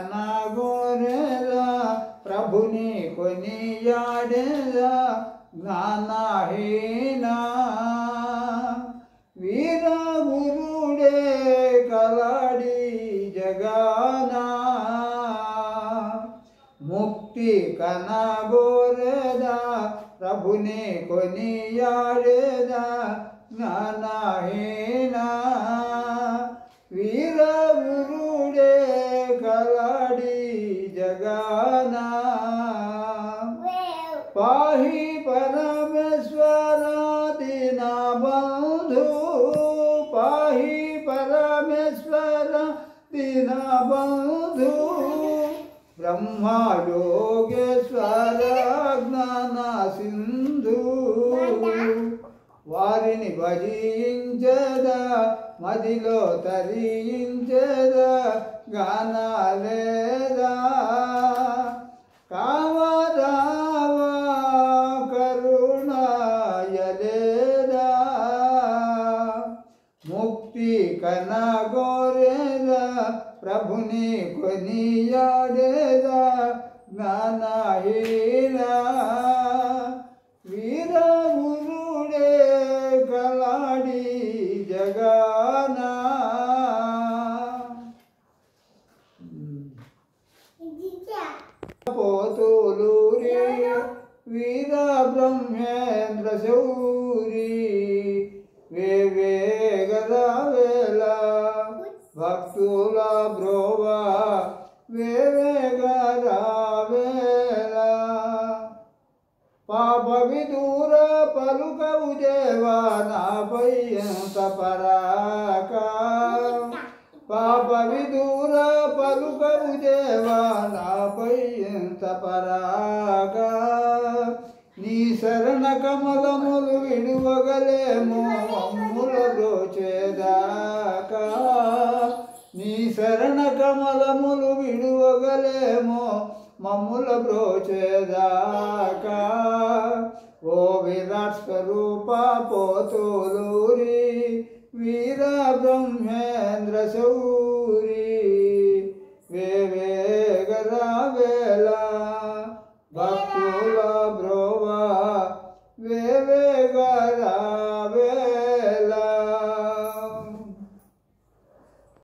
gorilla प्रभुनि कोनियाडेला ज्ञानहीना वीर गुरुडे कलाडी जगाना मुक्ति कना गोरेला प्रभुनि कोनियाडेला ज्ञानहीना वीर गुरुडे कलाडी जगाना पाहि परमेश्वर दीना बंधु पाहि परमेश्वर दीना बंधु ब्रह्मा योगेश्वर ज्ञान सिंधु వారిని భజించదా మదిలో తరించదా గానాలేదా కావరావా కరుణాయలేదా ముక్తి కనగోరేదా ప్రభుని కొనియాడేదా జ్ఞానహీనా వీర గురుడే కలాడి జగానా పోతులూరి వీర బ్రహ్మేంద్ర శౌరి వేవేగరావేల భక్తుల బ్రోవా వేవేగరావేల పాప విదూర పలుకవు దేవా నాపై ఎంత పరాక పాప విదూర పలుకవు దేవా నాపై ఎంత పరాక నీ శరణ కమలములు విడువగలేమో మమ్ముల బ్రోచేదాకా నీ శరణ కమలములు విడువగలేమో మమ్ముల బ్రోచేదాకా ఓ విరాట్ స్వరూప పోతులూరి వీర బ్రహ్మేంద్ర శౌరి వేవేగరావే